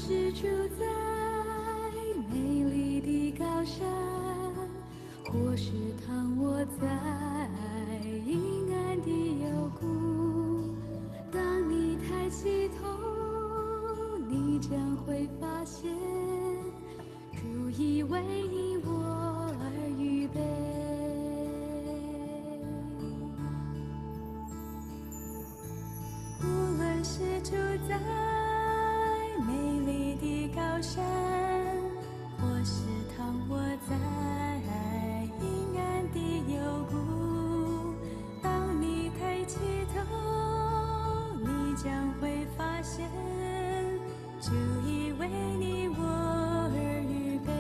是住在美丽的高山，或是躺卧在阴暗的幽谷。当你抬起头，你将会发现，主已为你我而预备。无论是住在美丽的高山，或是躺卧在阴暗的幽谷，当你抬起头，你将会发现，主已为你我而预备。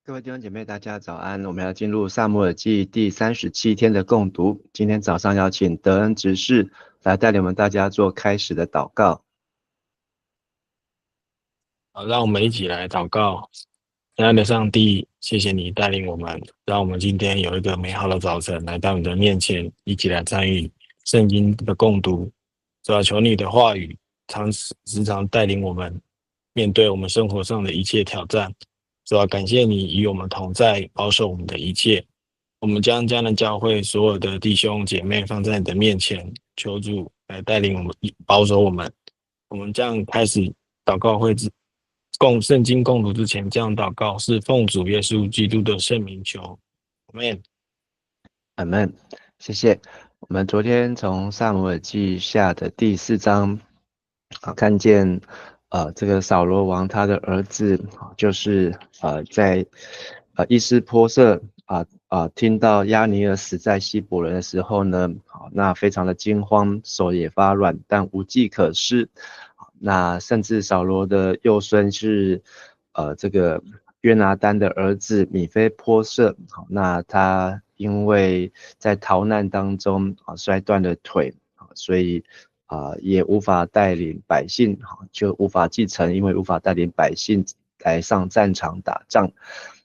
各位弟兄姐妹，大家早安！我们要进入撒母耳记第37天的共读。今天早上要请德恩执事来带领我们大家做开始的祷告。好，让我们一起来祷告。亲爱的上帝，谢谢你带领我们，让我们今天有一个美好的早晨来到你的面前，一起来参与圣经的共读。主要求你的话语时常带领我们面对我们生活上的一切挑战。主要感谢你与我们同在，保守我们的一切。我们将迦南教会所有的弟兄姐妹放在你的面前，求主来带领我们，保守我们。我们这样开始祷告会圣经共读之前，这样祷告是奉主耶稣基督的圣名求，阿们。阿们。谢谢。我们昨天从撒母耳记下的第4章看见这个扫罗王他的儿子就是在伊施波设听到押尼珥死在希伯伦的时候呢，那非常的惊慌，手也发软，但无计可施。那甚至扫罗的幼孙是这个约拿单的儿子米非波设，那他因为在逃难当中摔断了腿，所以也无法带领百姓，就无法继承，因为无法带领百姓来上战场打仗。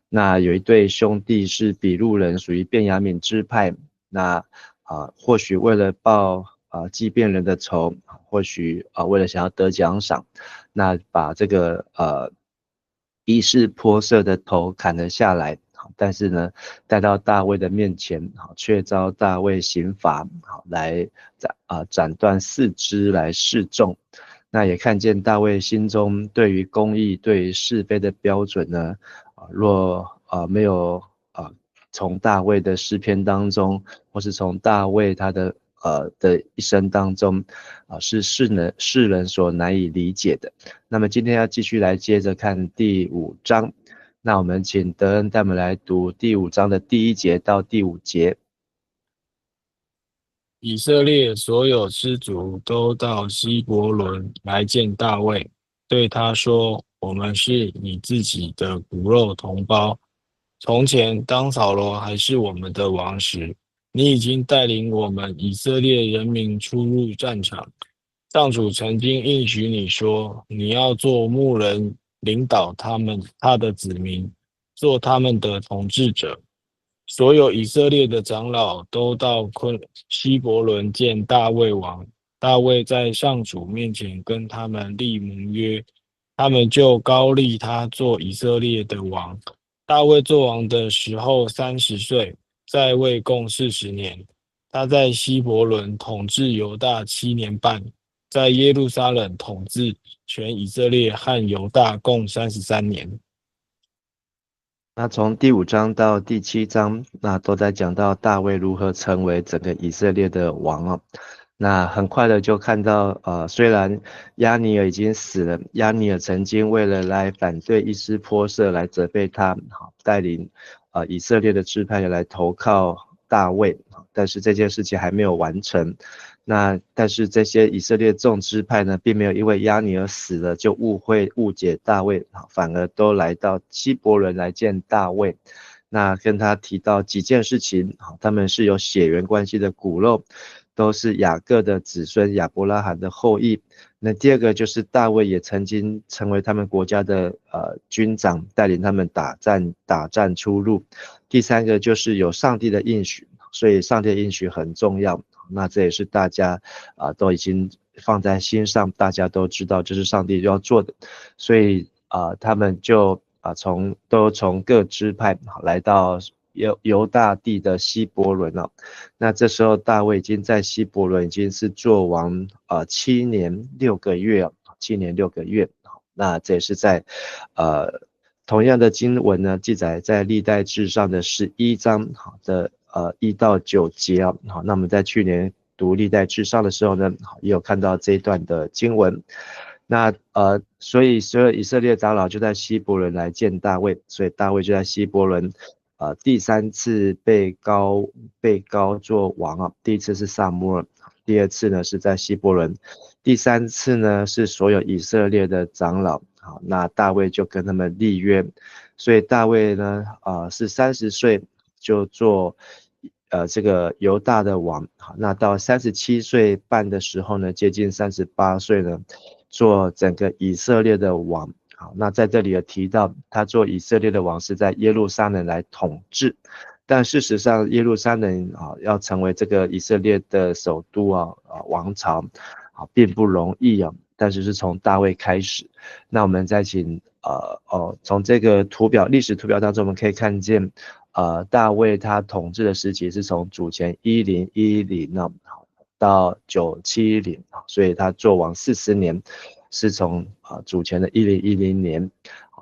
那有一对兄弟是比路人，属于便雅悯支派，那或许为了报祭便人的仇，或许为了想要得奖赏，那把这个伊施波设的头砍了下来，但是呢带到大卫的面前，却遭大卫刑罚，来斩断4肢来示众。那也看见大卫心中对于公义、对于是非的标准呢，若没有从大卫的诗篇当中，或是从大卫他的一生当中是世人所难以理解的。那么今天要继续来接着看第5章，那我们请德恩带我们来读第5章的第1节到第5节。以色列所有支族都到希伯伦来见大卫，对他说：“我们是你自己的骨肉同胞。从前当扫罗还是我们的王时，你已经带领我们以色列人民出入战场。上主曾经应许你说，你要做牧人，领导他的子民，做他们的统治者。”所有以色列的长老都到希伯伦见大卫王。大卫在上主面前跟他们立盟约，他们就高立他做以色列的王。大卫做王的时候30岁，在位共40年。他在希伯伦统治犹大7年半，在耶路撒冷统治全以色列和犹大共33年。那从第5章到第7章，那都在讲到大卫如何成为整个以色列的王那很快的就看到虽然押尼珥已经死了，押尼珥曾经为了来反对伊施波设，来责备他，带领以色列的支派来投靠大卫，但是这件事情还没有完成。那但是这些以色列众支派呢，并没有因为押尼珥死了就误解大卫，反而都来到希伯伦来见大卫。那跟他提到几件事情，他们是有血缘关系的骨肉，都是雅各的子孙，亚伯拉罕的后裔。那第二个就是大卫也曾经成为他们国家的军长，带领他们打战出入。第三个就是有上帝的应许，所以上帝的应许很重要。那这也是大家都已经放在心上，大家都知道这是上帝要做的，所以他们就都从各支派来到犹大地的希伯伦了。那这时候大卫已经在希伯伦已经是做王7年6个月，7年6个月。那这也是在同样的经文呢，记载在历代志上的11章的1到9节啊。好，那我们在去年读历代志上的时候呢，也有看到这一段的经文。那所以所有以色列长老就在希伯伦来见大卫，所以大卫就在希伯伦第3次被高做王啊。第一次是撒母耳，第二次呢是在希伯伦，第3次呢是所有以色列的长老。好，那大卫就跟他们立约，所以大卫呢是30岁就做这个犹大的王。好，那到37岁半的时候呢，接近38岁呢，做整个以色列的王。好，那在这里也提到他做以色列的王是在耶路撒冷来统治，但事实上耶路撒冷要成为这个以色列的首都王朝并不容易啊，但是是从大卫开始。那我们再请从这个历史图表当中我们可以看见大卫他统治的时期是从主前1010到970，所以他做王40年，是从主前的1010年。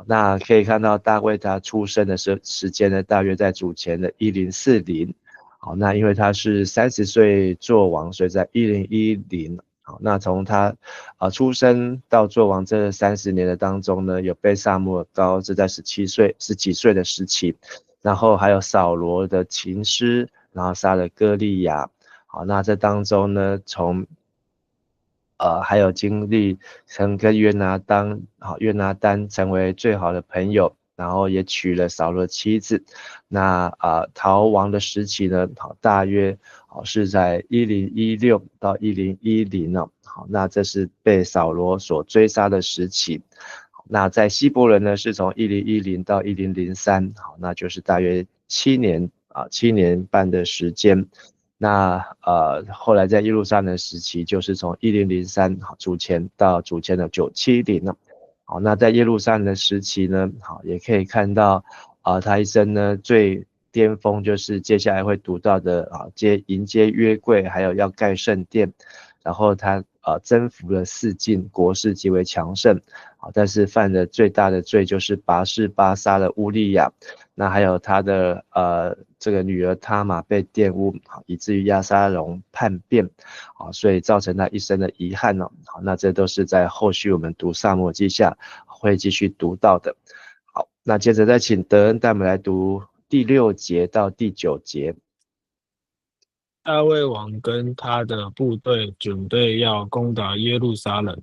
那可以看到大卫他出生的时间呢，大约在主前的1040。好，那因为他是30岁做王，所以在1010。好，那从他出生到做王这30年的当中呢，有被撒母耳膏，这在十几岁的时期，然后还有扫罗的情诗，然后杀了歌利亚。好，那这当中呢，还有经历曾跟约拿单成为最好的朋友，然后也娶了扫罗妻子。那逃亡的时期呢，大约是在1016到1010好，那这是被扫罗所追杀的时期。那在希伯伦呢，是从1010到1003，好，那就是大约7年半的时间。那后来在耶路撒冷时期，就是从1003主前到主前的970了。好，那在耶路撒冷的时期呢，好，也可以看到他一生呢最巅峰就是接下来会读到的迎接约柜，还有要盖圣殿，然后他征服了4境，国势极为强盛。好，但是犯的最大的罪就是拔示巴杀了乌利亚，那还有他的这个女儿他玛被玷污，以至于押沙龙叛变，所以造成他一生的遗憾好，那这都是在后续我们读撒母耳记下会继续读到的。好，那接着再请德恩带我们来读第6节到第9节。大卫王跟他的部队准备要攻打耶路撒冷，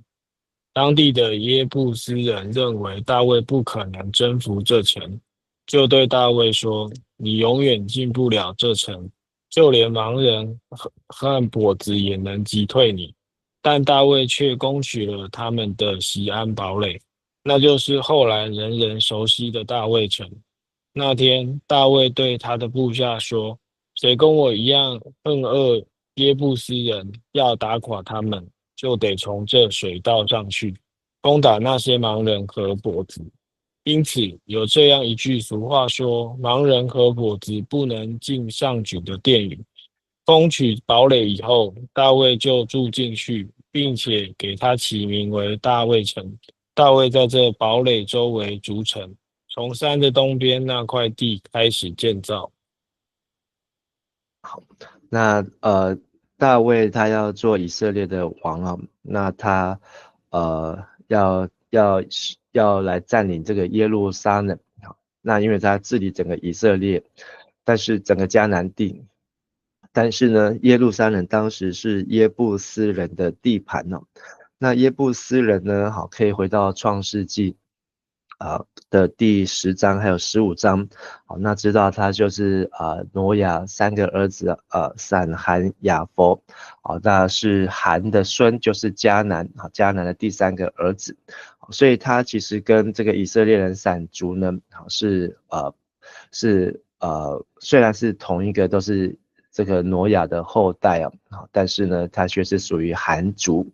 当地的耶布斯人认为大卫不可能征服这城，就对大卫说：“你永远进不了这城，就连盲人和跛子也能击退你。”但大卫却攻取了他们的锡安堡垒，那就是后来人人熟悉的大卫城。那天，大卫对他的部下说：“谁跟我一样恨恶耶布斯人，要打垮他们，就得从这水道上去，攻打那些盲人和跛子。”因此，有这样一句俗话说：“盲人和跛子不能进上主的殿宇。”攻取堡垒以后，大卫就住进去，并且给他起名为大卫城。大卫在这堡垒周围筑城，从山的东边那块地开始建造。那大卫他要做以色列的王那他要来占领这个耶路撒冷。那因为他治理整个以色列，但是整个迦南地，但是呢，耶路撒冷当时是耶布斯人的地盘那耶布斯人呢，可以回到创世纪的第10章还有15章，好，那知道他就是挪亚3个儿子，闪、含、雅弗，好，那是含的孙，就是迦南，好，迦南的第3个儿子，所以他其实跟这个以色列人闪族呢，好虽然是同一个都是这个挪亚的后代啊，但是呢，他却是属于含族。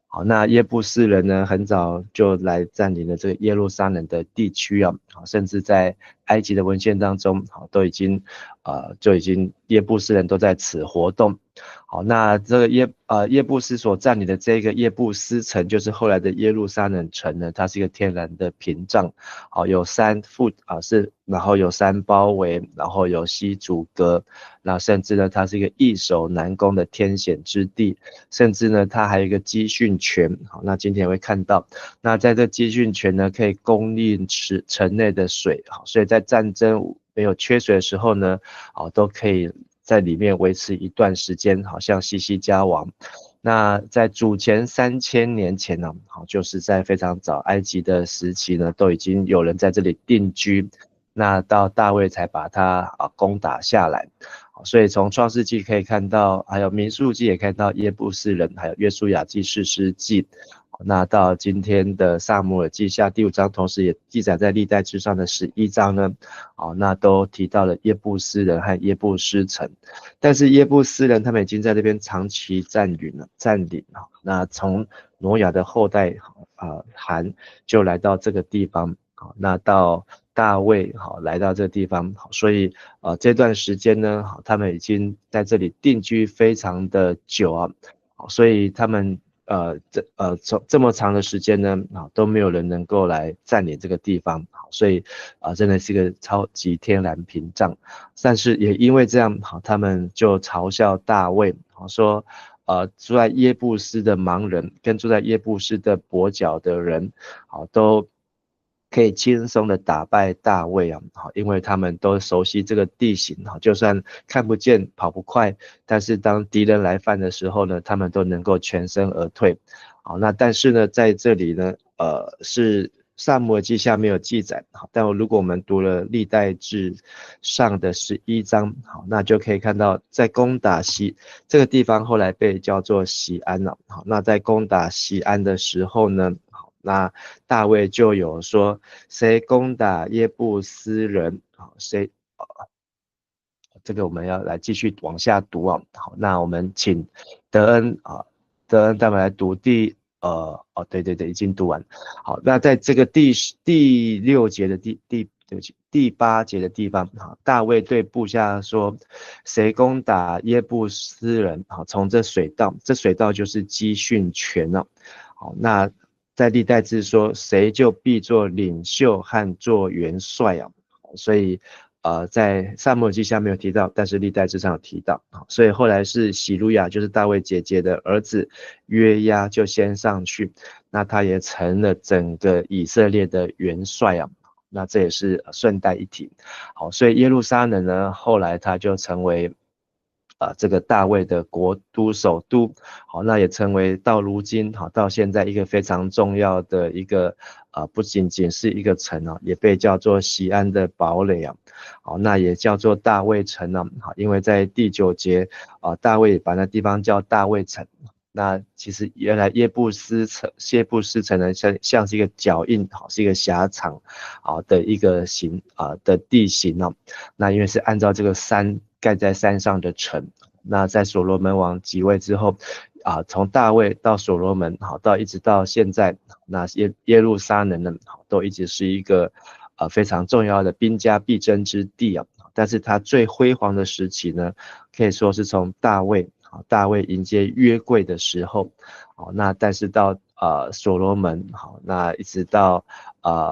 好，那耶布斯人呢，很早就来占领了这个耶路撒冷的地区啊，甚至在埃及的文献当中，都已经耶布斯人都在此活动。好，那这个耶布斯所占领的这个耶布斯城，就是后来的耶路撒冷城呢，它是一个天然的屏障，好，有然后有山包围，然后有溪阻隔，那甚至呢，它是一个易守难攻的天险之地，甚至呢，它还有一个基训泉，好，那今天会看到，那在这基训泉呢，可以供应城内的水，好，所以在战争没有缺水的时候呢，好，都可以在里面维持一段时间，好像西西家王。那在主前3000年前呢，好，就是在非常早埃及的时期呢，都已经有人在这里定居。那到大卫才把它攻打下来，所以从创世纪可以看到，还有民数记也看到耶布斯人，还有约书亚记、士师记。那到今天的撒母耳记下第5章，同时也记载在历代志上的11章呢，那都提到了耶布斯人和耶布斯城。但是耶布斯人他们已经在这边长期占领了，那从挪亚的后代含就来到这个地方，那到大卫来到这个地方，所以这段时间呢，他们已经在这里定居非常的久啊，所以他们这么长的时间呢，都没有人能够来占领这个地方，所以真的是一个超级天然屏障。但是也因为这样，他们就嘲笑大卫，说住在耶布斯的盲人跟住在耶布斯的跛脚的人，都可以轻松的打败大卫啊，因为他们都熟悉这个地形，就算看不见跑不快，但是当敌人来犯的时候呢，他们都能够全身而退。好，那但是呢，在这里呢，是撒母耳记下没有记载，但如果我们读了历代志上的11章，好，那就可以看到在攻打这个地方后来被叫做锡安了。好，那在攻打锡安的时候呢，那大卫就有说，谁攻打耶布斯人，这个我们要来继续往下读啊。好，那我们请德恩带我们来读对，已经读完。好，那在这个第6节的第8节的地方，大卫对部下说，谁攻打耶布斯人，从这水道就是基训泉了。好，那在历代志说，谁就必做领袖和做元帅啊。所以在撒母耳记下没有提到，但是历代志上有提到。所以后来是洗鲁雅，就是大卫姐姐的儿子约押就先上去，那他也成了整个以色列的元帅啊。那这也是顺带一提。好，所以耶路撒冷呢，后来他就成为这个大卫的国都首都。好，那也成为到如今到现在一个非常重要的一个不仅仅是一个城也被叫做锡安的堡垒啊。好，那也叫做大卫城啊。好，因为在第9节大卫把那地方叫大卫城。那其实原来耶布斯城呢，像是一个脚印，是一个狭长的一个的地形哦。那因为是按照这个山盖在山上的城，那在所罗门王即位之后从大卫到所罗门一直到现在，那耶路撒冷呢都一直是一个非常重要的兵家必争之地啊。但是它最辉煌的时期呢，可以说是从大卫迎接约柜的时候，那但是到所罗门，那一直到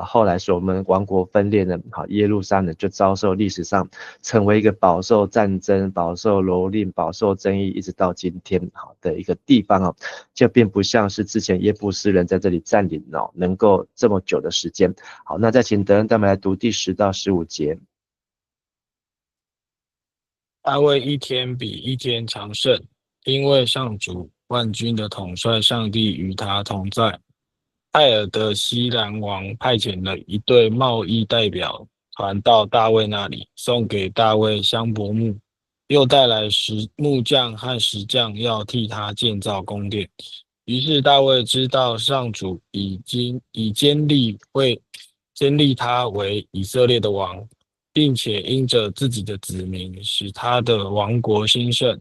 后来所罗门王国分裂呢，耶路撒冷就遭受历史上成为一个饱受战争、饱受蹂躏、饱受争议，一直到今天的一个地方就并不像是之前耶布斯人在这里占领能够这么久的时间。好，那再请德恩带我们来读第10到15节。大卫一天比一天强盛，因为上主万军的统帅上帝与他同在。泰尔的西兰王派遣了一队贸易代表团到大卫那里，送给大卫香柏木，又带来木匠和石匠要替他建造宫殿。于是大卫知道上主已坚立他为以色列的王，并且因着自己的子民，使他的王国兴盛。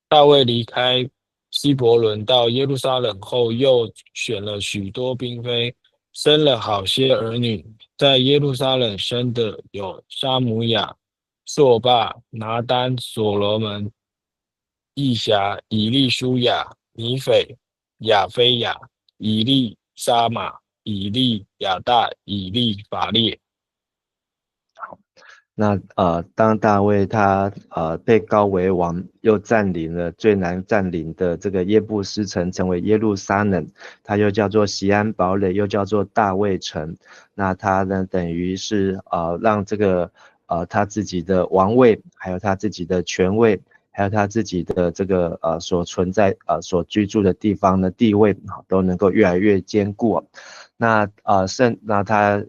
大卫离开希伯伦到耶路撒冷后，又选了许多嫔妃，生了好些儿女。在耶路撒冷生的有沙姆亚、朔巴、拿单、所罗门、义侠、以利舒雅、米斐、亚菲亚、以利沙玛、以利亚大、以利法列。那当大卫他被高为王，又占领了最难占领的这个耶布斯城，成为耶路撒冷，他又叫做锡安堡垒，又叫做大卫城。那他呢，等于是让这个他自己的王位，还有他自己的权位，还有他自己的这个所存在所居住的地方的地位都能够越来越坚固。那他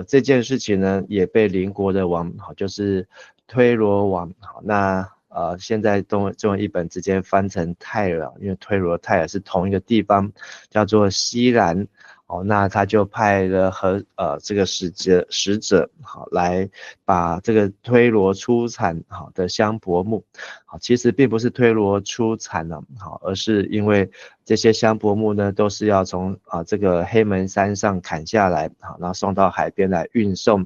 这件事情呢，也被邻国的王，就是推罗王，那现在中文译本直接翻成泰尔，因为推罗泰尔是同一个地方，叫做西兰。那他就派了这个使者来把这个推罗出产的香柏木，其实并不是推罗出产了，而是因为这些香柏木呢都是要从这个黑门山上砍下来，然后送到海边来运送，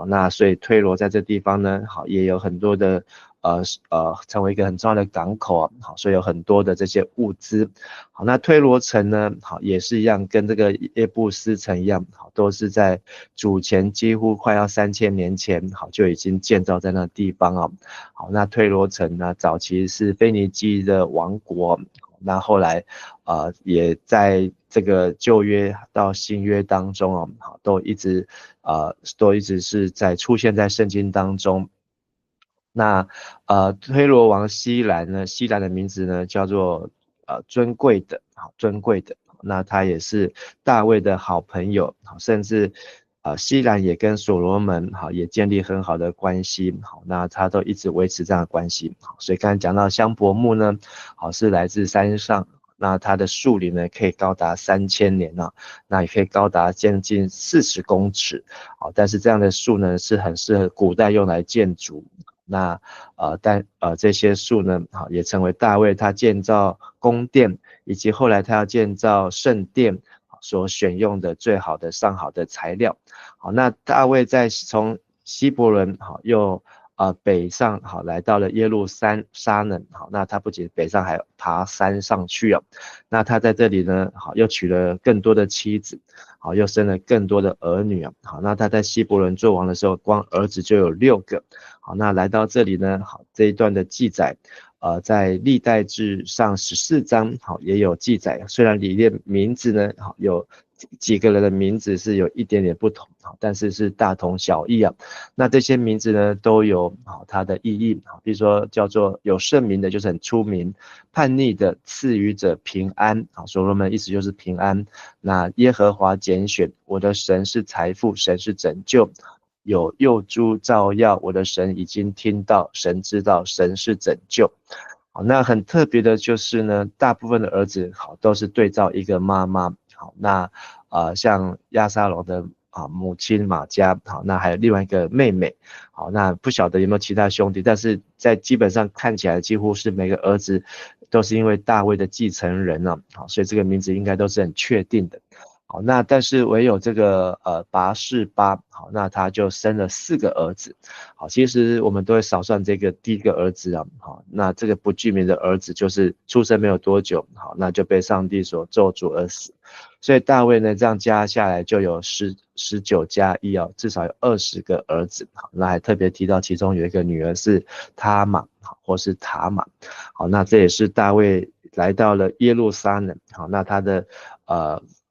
那所以推罗在这地方呢也有很多的成为一个很重要的港口所以有很多的这些物资。好，那推罗城呢，也是一样，跟这个耶布斯城一样，都是在主前几乎快要3000年前，就已经建造在那地方啊。好，那推罗城呢，早期是腓尼基的王国，那后来也在这个旧约到新约当中都一直是出现在圣经当中。那推罗王西兰呢，西兰的名字呢叫做尊贵的，尊贵的。那他也是大卫的好朋友，甚至西兰也跟所罗门也建立很好的关系，那他都一直维持这样的关系。所以刚才讲到香柏木呢，是来自山上。那它的树龄呢，可以高达3000年那也可以高达将近40公尺，但是这样的树呢，是很适合古代用来建筑。那这些树呢，也成为大卫他建造宫殿，以及后来他要建造圣殿所选用的最好的上好的材料。好，那大卫从希伯伦又北上来到了耶路撒冷，那他不仅北上还爬山上去那他在这里呢又娶了更多的妻子，又生了更多的儿女那他在希伯伦做王的时候，光儿子就有6个。好，那来到这里呢，这一段的记载在历代志上14章也有记载，虽然里面名字呢有几个人的名字是有一点点不同，但是大同小异那这些名字呢都有它的意义，比如说叫做有圣名的就是很出名，叛逆的赐予者平安所罗门意思就是平安。那耶和华拣选，我的神是财富，神是拯救。有幼猪照耀，我的神已经听到，神知道，神是拯救。好，那很特别的就是呢，大部分的儿子都是对照一个妈妈。好，那像押沙龙的母亲玛迦，好，那还有另外一个妹妹。好，那不晓得有没有其他兄弟，但是在基本上看起来几乎是每个儿子都是因为大卫的继承人好，所以这个名字应该都是很确定的。好，那但是唯有这个拔示巴，好，那他就生了4个儿子。好，其实我们都会少算这个第一个儿子好，那这个不具名的儿子就是出生没有多久，好，那就被上帝所咒诅而死。所以大卫呢，这样加下来就有19加1至少有20个儿子。好，那还特别提到其中有一个女儿是他玛，或是塔玛。好，那这也是大卫来到了耶路撒冷。好，那他的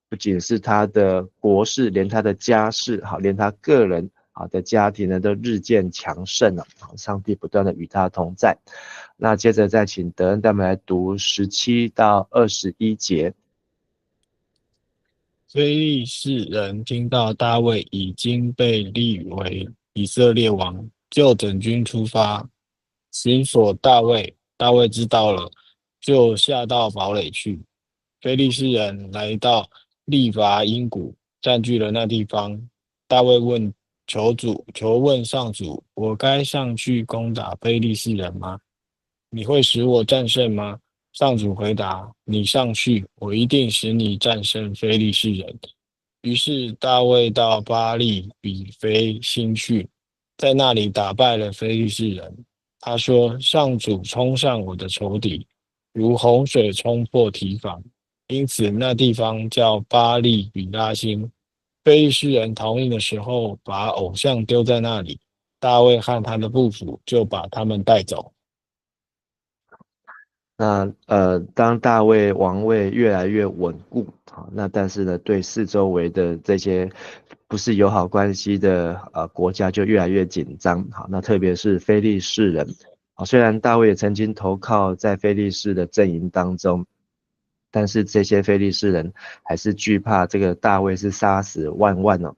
不仅是他的国事，连他的家事，连他个人的家庭呢，都日渐强盛上帝不断的与他同在。那接着再请德恩带我们来读17到21节。非利士人听到大卫已经被立为以色列王，就整军出发，寻索大卫。大卫知道了，就下到堡垒去。非利士人来到利伐因谷，占据了那地方。大卫求问上主：我该上去攻打非利士人吗？你会使我战胜吗？上主回答：你上去，我一定使你战胜非利士人。于是大卫到巴利比菲辛去，在那里打败了非利士人。他说：上主冲向我的仇敌，如洪水冲破堤防。因此那地方叫巴利比拉辛。非利士人逃命的时候，把偶像丢在那里。大卫和他的部属就把他们带走。那当大卫王位越来越稳固，好，那但是呢，对四周围的这些不是友好关系的国家就越来越紧张，好，那特别是非利士人，好，虽然大卫也曾经投靠在非利士的阵营当中，但是这些非利士人还是惧怕这个大卫是杀死万万哦，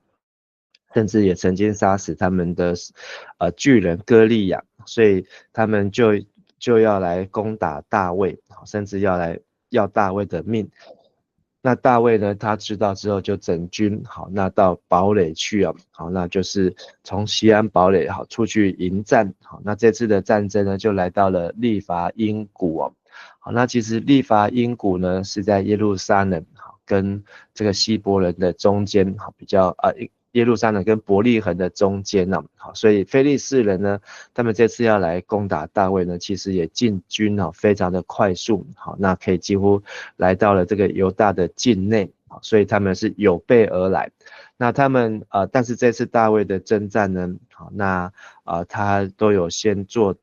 甚至也曾经杀死他们的巨人歌利亚，所以他们就要来攻打大卫，甚至要大卫的命。那大卫呢，他知道之后就整军好，那到堡垒去啊，好，那就是从西安堡垒好出去迎战，好，那这次的战争呢，就来到了利伐因谷哦，好，那其实利伐因谷呢是在耶路撒冷好跟这个希伯伦的中间好，比较耶路撒冷跟伯利恒的中间呢，好，所以非利士人呢，他们这次要来攻打大卫呢，其实也进军非常的快速，好，那可以几乎来到了这个犹大的境内，好，所以他们是有备而来。那他们但是这次大卫的征战呢，好，那他都有先做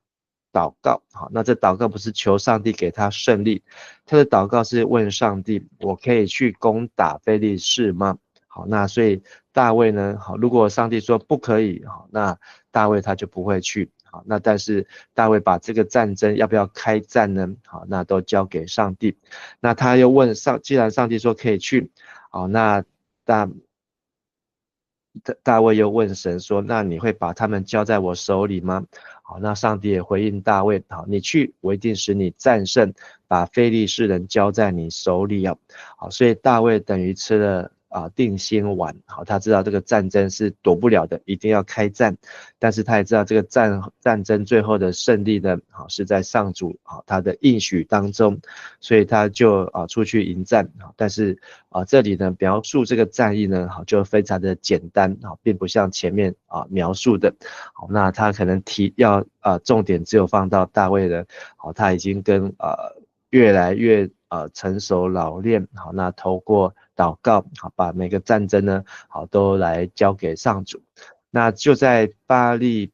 祷告，好，那这祷告不是求上帝给他胜利，他的祷告是问上帝：我可以去攻打非利士吗？好，那所以大卫呢，好，如果上帝说不可以，好，那大卫他就不会去，好，那但是大卫把这个战争要不要开战呢？好，那都交给上帝。那他又问既然上帝说可以去，好，那大卫又问神说：那你会把他们交在我手里吗？好，那上帝也回应大卫：好，你去，我一定使你战胜，把非利士人交在你手里啊。好，所以大卫等于吃了定心丸，好，他知道这个战争是躲不了的，一定要开战，但是他也知道这个战争最后的胜利呢，好，是在上主他的应许当中，所以他就出去迎战，但是这里呢描述这个战役呢，好，就非常的简单，并不像前面描述的，好，那他可能重点只有放到大卫的，好，他已经跟越来越成熟老练，好，那透过祷告，好，把每个战争呢，好，都来交给上主。那就在巴利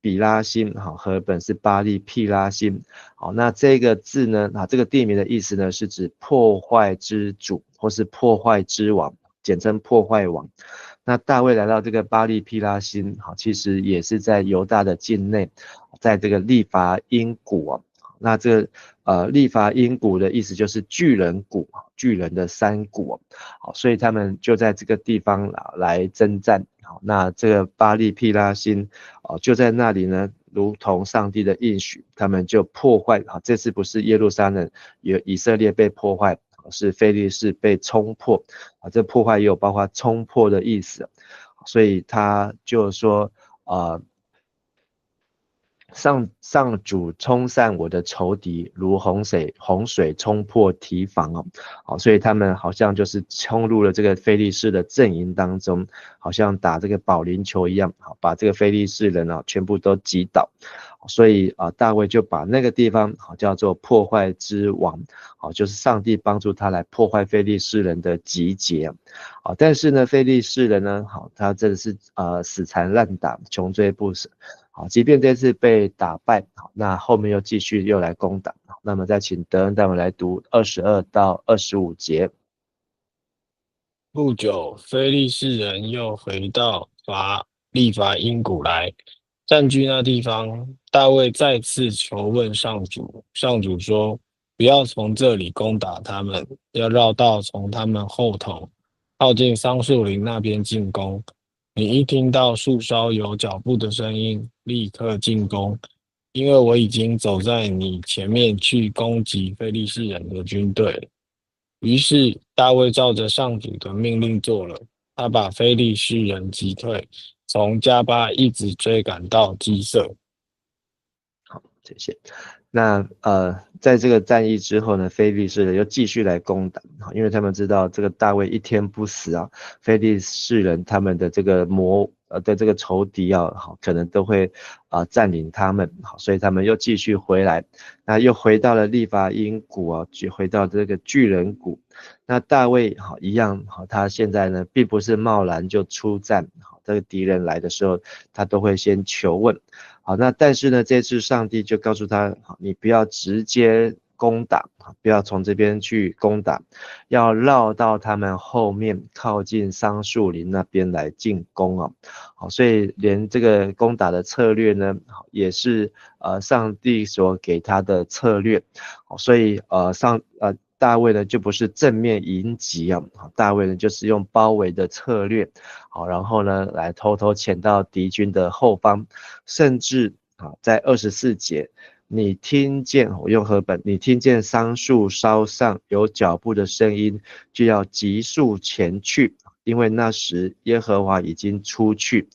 比拉辛，好，和本是巴利毗拉辛，好，那这个字呢，这个地名的意思呢，是指破坏之主或是破坏之王，简称破坏王。那大卫来到这个巴利毗拉辛，好，其实也是在犹大的境内，在这个利伐因谷啊。那这个利伐因谷的意思就是巨人谷，巨人的山谷，好，所以他们就在这个地方来征战。好，那这个巴利毗拉辛就在那里呢，如同上帝的应许，他们就破坏。好，这次不是耶路撒冷以色列被破坏，是非利士被冲破。这破坏也有包括冲破的意思，所以他就说上主冲散我的仇敌，如洪水冲破堤防哦，好，所以他们好像就是冲入了这个非利士的阵营当中，好像打这个保龄球一样，好，把这个非利士人全部都击倒，所以大卫就把那个地方好叫做破坏之王，好，就是上帝帮助他来破坏非利士人的集结，好，但是呢，非利士人呢，好，他真的是死缠烂打，穷追不舍。好，即便这次被打败，好，那后面又继续来攻打，那么再请德恩带我们来读22到25节。不久，非利士人又回到利伐因谷来，占据那地方。大卫再次求问上主，上主说：不要从这里攻打他们，要绕道从他们后头，靠近桑树林那边进攻。你一听到树梢有脚步的声音，立刻进攻，因为我已经走在你前面去攻击非利士人的军队了。”于是大卫照着上主的命令做了，他把非利士人击退，从加巴一直追赶到基色。好，谢谢。那在这个战役之后呢，非利士人又继续来攻打，因为他们知道这个大卫一天不死啊，非利士人他们的这个的这个仇敌啊，好可能都会占领他们，好，所以他们又继续回来，那又回到了利伐因谷啊，回到这个巨人谷。那大卫好一样好，他现在呢并不是贸然就出战，好，这个敌人来的时候，他都会先求问。好，那但是呢，这次上帝就告诉他，好，你不要直接攻打，不要从这边去攻打，要绕到他们后面，靠近桑树林那边来进攻啊。好，所以连这个攻打的策略呢，也是上帝所给他的策略。好，所以大卫呢就不是正面迎击啊，大卫呢就是用包围的策略，好，然后呢来偷偷潜到敌军的后方，甚至在24节，你听见我用和本，你听见桑树梢上有脚步的声音，就要急速前去，因为那时耶和华已经出去，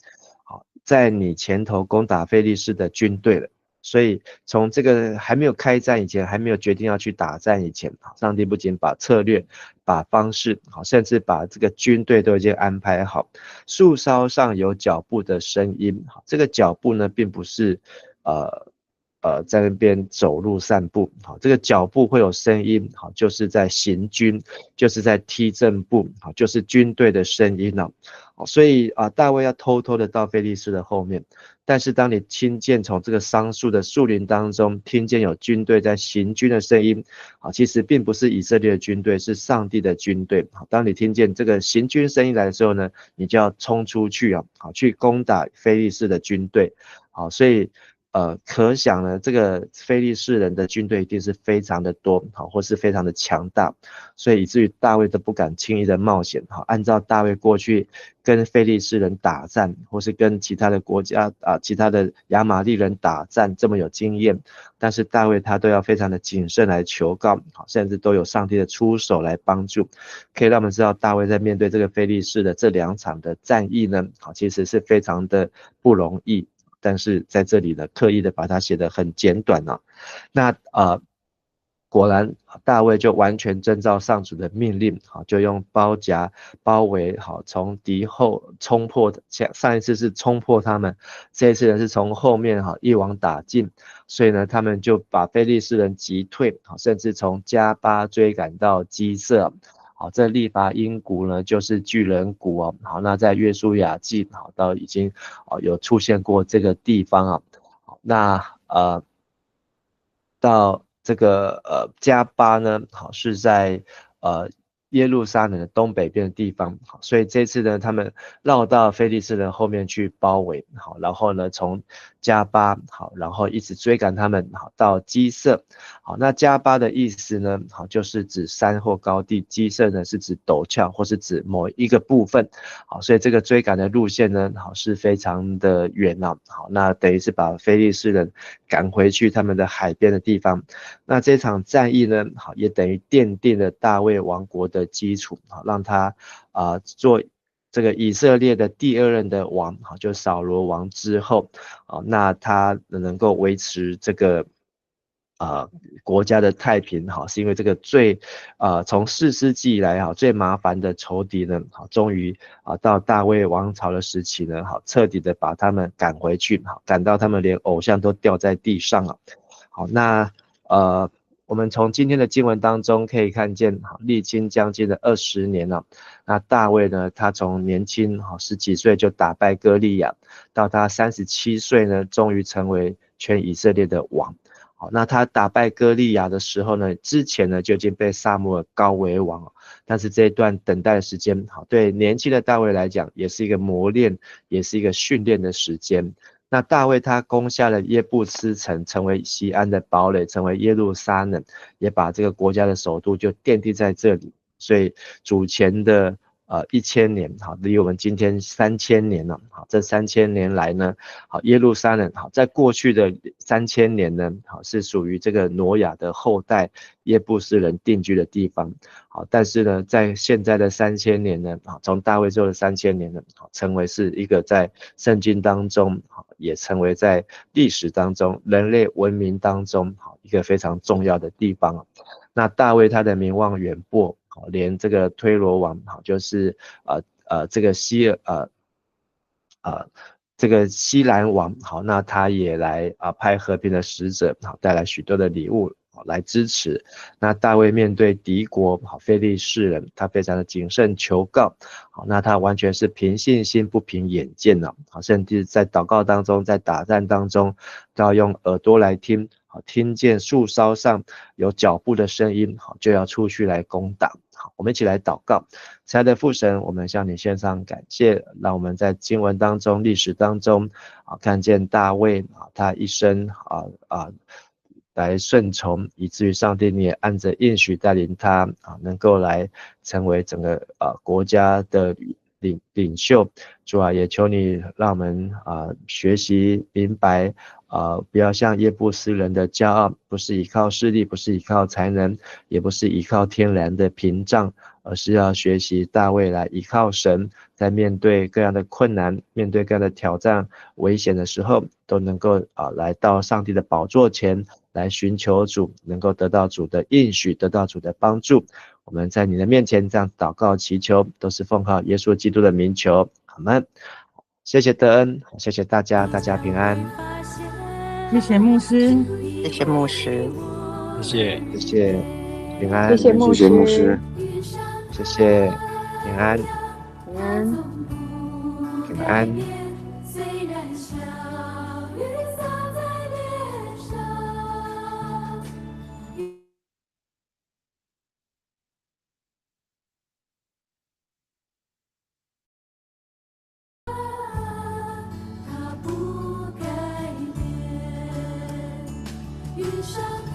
好，在你前头攻打非利士的军队了。所以从这个还没有开战以前，还没有决定要去打战以前，上帝不仅把策略、把方式，甚至把这个军队都已经安排好。树梢上有脚步的声音，这个脚步呢，并不是在那边走路散步，好，这个脚步会有声音，好，就是在行军，就是在踢正步，好，就是军队的声音了。所以大卫要偷偷的到非利士的后面，但是当你听见从这个桑树的树林当中听见有军队在行军的声音，其实并不是以色列的军队，是上帝的军队。当你听见这个行军声音来的时候呢，你就要冲出去去攻打非利士的军队。好，所以可想呢，这个非利士人的军队一定是非常的多，好，或是非常的强大，所以以至于大卫都不敢轻易的冒险。好，按照大卫过去跟非利士人打战，或是跟其他的国家其他的亚玛力人打战这么有经验，但是大卫他都要非常的谨慎来求告，好，甚至都有上帝的出手来帮助，可以让我们知道大卫在面对这个非利士的这2场的战役呢，好，其实是非常的不容易。但是在这里呢，刻意的把它写得很简短啊。那果然大卫就完全遵照上主的命令，好，就用包夹包围，好，从敌后冲破，上一次是冲破他们，这一次呢是从后面好一网打尽，所以呢他们就把非利士人击退，好，甚至从加巴追赶到基色。好，这利伐因谷呢就是巨人谷哦。好，那在约书亚记好到已经有出现过这个地方啊。好，那到这个加巴呢，好是在耶路撒冷的东北边的地方，好，所以这次呢，他们绕到非利士人后面去包围，好，然后呢，从加巴，好，然后一直追赶他们，好，到基色，好，那加巴的意思呢，好，就是指山或高地，基色呢是指陡峭或是指某一个部分，好，所以这个追赶的路线呢，好是非常的远啊，好，那等于是把非利士人赶回去他们的海边的地方，那这场战役呢，好，也等于奠定了大卫王国的基础，好，让他做这个以色列的第2任的王，好，就扫罗王之后，那他能够维持这个国家的太平，好，是因为这个从士师记以来好最麻烦的仇敌呢，好，终于到大卫王朝的时期呢，好，彻底的把他们赶回去，好，赶到他们连偶像都掉在地上了。好，那我们从今天的经文当中可以看见，历经将近的20年了。那大卫呢，他从年轻10几岁就打败歌利亚，到他37岁呢，终于成为全以色列的王。好，那他打败歌利亚的时候呢，之前呢就已经被撒母耳膏为王，但是这一段等待的时间，好，对年轻的大卫来讲，也是一个磨练，也是一个训练的时间。那大卫他攻下了耶布斯城，成为西安的堡垒，成为耶路撒冷，也把这个国家的首都就奠定在这里。所以主前的1000年，好，离我们今天3000年了，好，这3000年来呢，好，耶路撒冷，好，在过去的3000年呢，好，是属于这个挪亚的后代耶布斯人定居的地方，好，但是呢，在现在的3000年呢，好，从大卫之后的3000年呢，好，成为是一个在圣经当中，好，也成为在历史当中人类文明当中，好，一个非常重要的地方。那大卫他的名望远播，好，连这个推罗王，好，就是这个这个西兰王，好，那他也来派和平的使者，好，带来许多的礼物，好，来支持。那大卫面对敌国，好，非利士人，他非常的谨慎求告，好，那他完全是凭信心不凭眼见的，好，甚至在祷告当中，在打战当中，都要用耳朵来听，好，听见树梢上有脚步的声音，好，就要出去来攻打。好，我们一起来祷告。亲爱的父神，我们向你献上感谢，让我们在经文当中、历史当中，看见大卫他一生来顺从，以至于上帝你也按着应许带领他能够来成为整个国家的领袖。主啊，也求你让我们学习明白不要像耶布斯人的骄傲，不是依靠势力，不是依靠才能，也不是依靠天然的屏障，而是要学习大卫来依靠神，在面对各样的困难，面对各样的挑战、危险的时候，都能够来到上帝的宝座前来寻求主，能够得到主的应许，得到主的帮助。我们在你的面前这样祷告祈求，都是奉靠耶稣基督的名求，阿们。谢谢德恩，谢谢大家，大家平安。谢谢牧师，谢谢牧师，谢谢，谢谢平安，谢谢牧师，谢谢平安，平安。平安。虽然小雨洒在脸上，它不改变，云上。